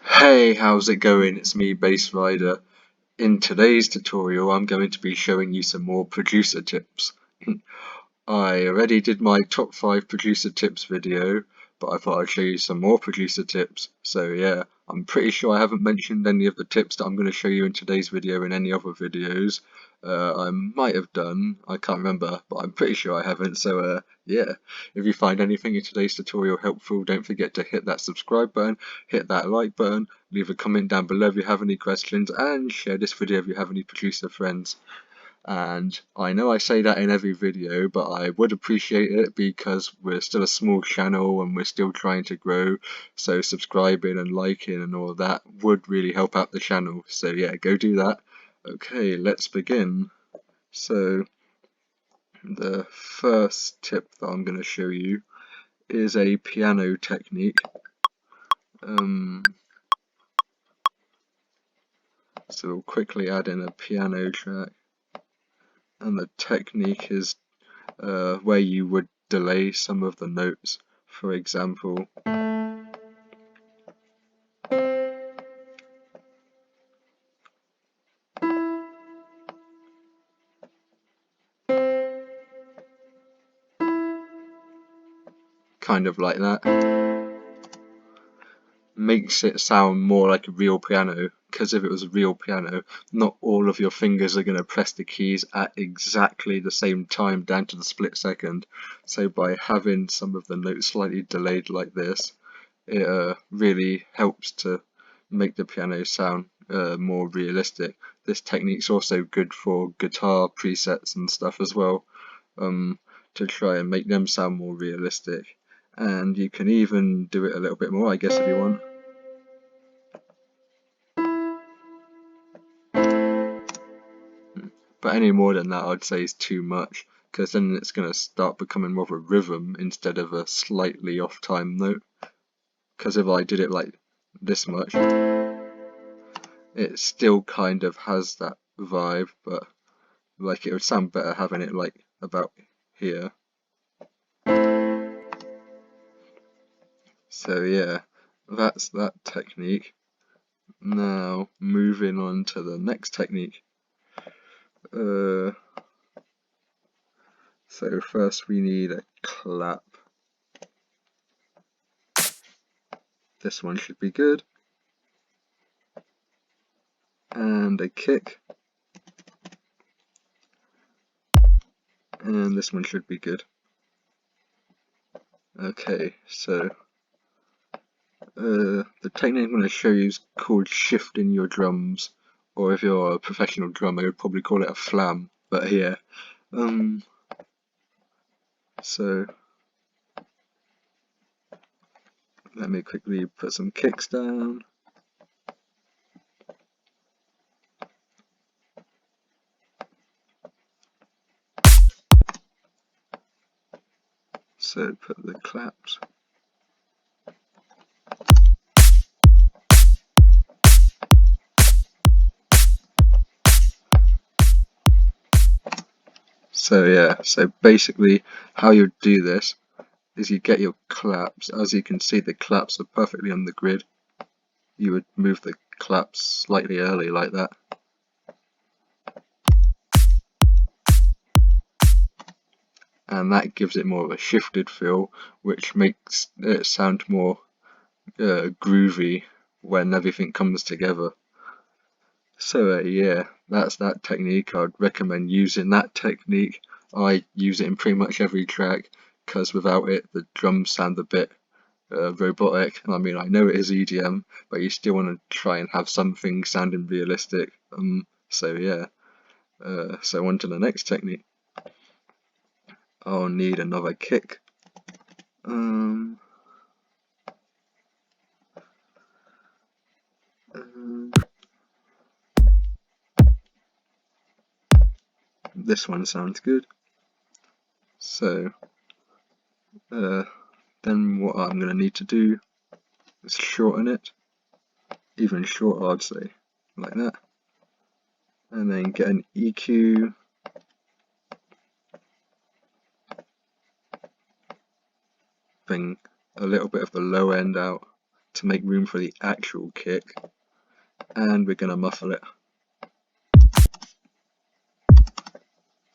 Hey, how's it going? It's me, Bass Rider. In today's tutorial, I'm going to be showing you some more producer tips. I already did my top 5 producer tips video, but I thought I'd show you some more producer tips. So yeah, I'm pretty sure I haven't mentioned any of the tips that I'm going to show you in today's video in any other videos. I might have done, I can't remember, but I'm pretty sure I haven't. So yeah, if you find anything in today's tutorial helpful, don't forget to hit that subscribe button, hit that like button, leave a comment down below if you have any questions, and share this video if you have any producer friends. And I know I say that in every video, but I would appreciate it because we're still a small channel and we're still trying to grow, so subscribing and liking and all of that would really help out the channel. So yeah, go do that. Okay, let's begin. So the first tip that I'm going to show you is a piano technique. So we'll quickly add in a piano track, and the technique is where you would delay some of the notes. For example, kind of like that. Makes it sound more like a real piano, because if it was a real piano, not all of your fingers are going to press the keys at exactly the same time down to the split second. So by having some of the notes slightly delayed like this, it really helps to make the piano sound more realistic. This technique's also good for guitar presets and stuff as well, to try and make them sound more realistic. And you can even do it a little bit more, I guess, if you want. But any more than that, I'd say is too much, because then it's going to start becoming more of a rhythm instead of a slightly off time note. Because if I did it like this much, it still kind of has that vibe, but like it would sound better having it like about here. So yeah, that's that technique. Now moving on to the next technique. So first we need a clap. This one should be good. And a kick. And this one should be good. Okay, so the technique I'm going to show you is called shifting your drums, or if you're a professional drummer, you'd probably call it a flam. But yeah, so let me quickly put some kicks down. So put the claps. So yeah, so basically how you do this is you get your claps. As you can see, the claps are perfectly on the grid. You would move the claps slightly early like that. And that gives it more of a shifted feel, which makes it sound more groovy when everything comes together. So yeah, that's that technique. I'd recommend using that technique. I use it in pretty much every track, because without it the drums sound a bit robotic. I mean, I know it is EDM, but you still want to try and have something sounding realistic. So yeah, so on to the next technique. I'll need another kick. This one sounds good. So then what I'm going to need to do is shorten it, even shorter I'd say, like that, and then get an EQ, bring a little bit of the low end out, to make room for the actual kick, and we're going to muffle it.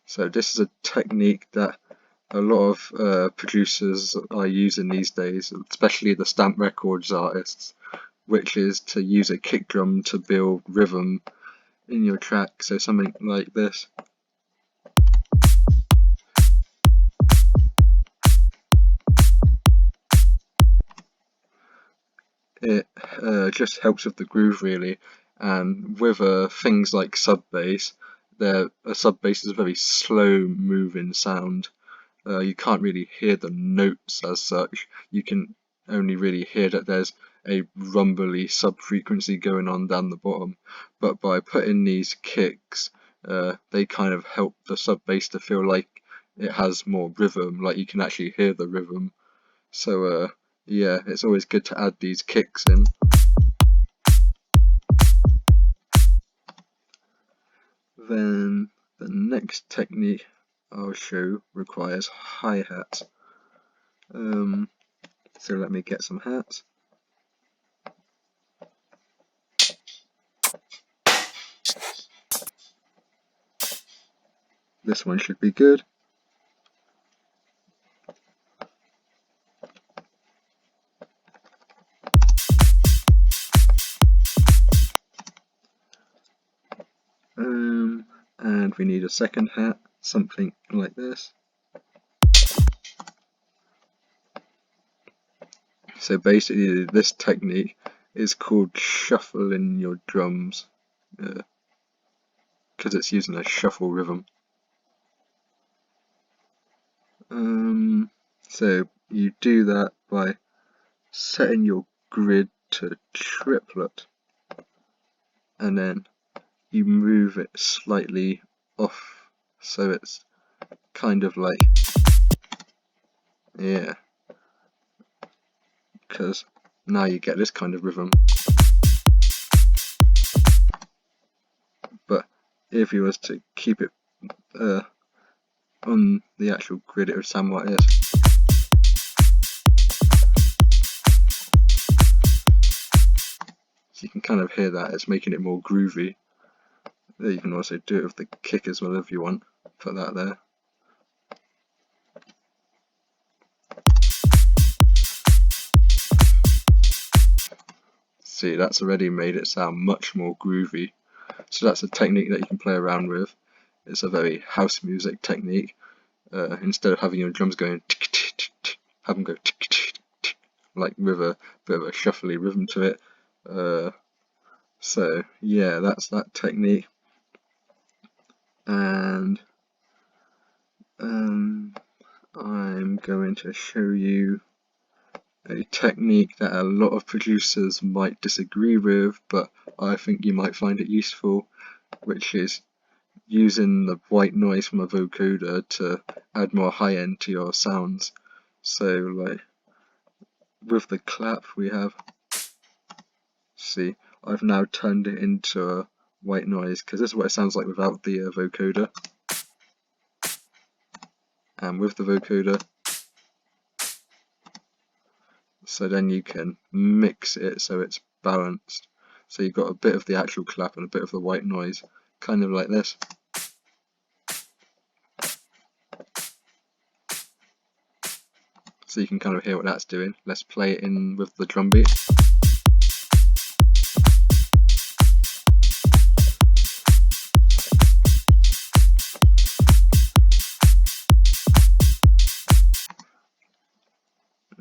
So this is a technique that a lot of producers are using these days, especially the Stamp Records artists, which is to use a kick drum to build rhythm in your track. So something like this. It just helps with the groove really, and with things like sub bass, a sub bass is a very slow moving sound. You can't really hear the notes as such. You can only really hear that there's a rumbly sub frequency going on down the bottom. But by putting these kicks, they kind of help the sub bass to feel like it has more rhythm, like you can actually hear the rhythm. So yeah, it's always good to add these kicks in. Then the next technique I'll show requires hi-hats. So let me get some hats. This one should be good. And we need a second hat, something like this. So basically this technique is called shuffling your drums, because it's using a shuffle rhythm. So you do that by setting your grid to triplet, and then you move it slightly off, so it's kind of like, yeah, because now you get this kind of rhythm. But if you was to keep it on the actual grid, it would sound like this. So you can kind of hear that, it's making it more groovy. You can also do it with the kick as well if you want. Put that there. See, that's already made it sound much more groovy. So that's a technique that you can play around with. It's a very house music technique. Instead of having your drums going tick tick tick tick, have them go tick tick tick, like with a bit of a shuffly rhythm to it. So yeah, that's that technique. And I'm going to show you a technique that a lot of producers might disagree with, but I think you might find it useful, which is using the white noise from a vocoder to add more high end to your sounds. So like with the clap we have, see, I've now turned it into a white noise because this is what it sounds like without the vocoder, and with the vocoder. So then you can mix it so it's balanced. So you've got a bit of the actual clap and a bit of the white noise, kind of like this. So you can kind of hear what that's doing. Let's play it in with the drum beat.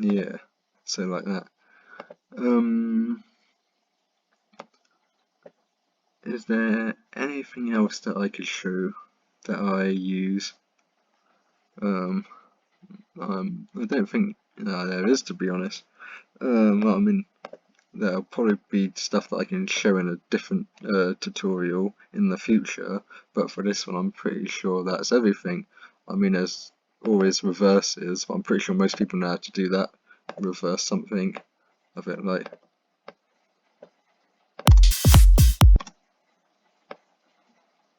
Yeah, so like that. Is there anything else that I could show that I use? I don't think there is, to be honest. I mean, there'll probably be stuff that I can show in a different tutorial in the future, but for this one I'm pretty sure that's everything. I mean, there's always reverses, but I'm pretty sure most people know how to do that. Reverse something of it, like.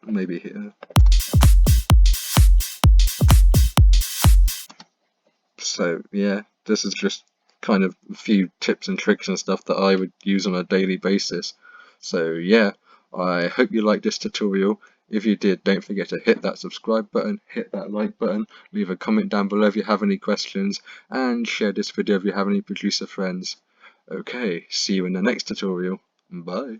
Maybe here. So yeah, this is just kind of a few tips and tricks and stuff that I would use on a daily basis. So yeah, I hope you liked this tutorial. If you did, don't forget to hit that subscribe button, hit that like button, leave a comment down below if you have any questions, and share this video if you have any producer friends. Okay, see you in the next tutorial. Bye.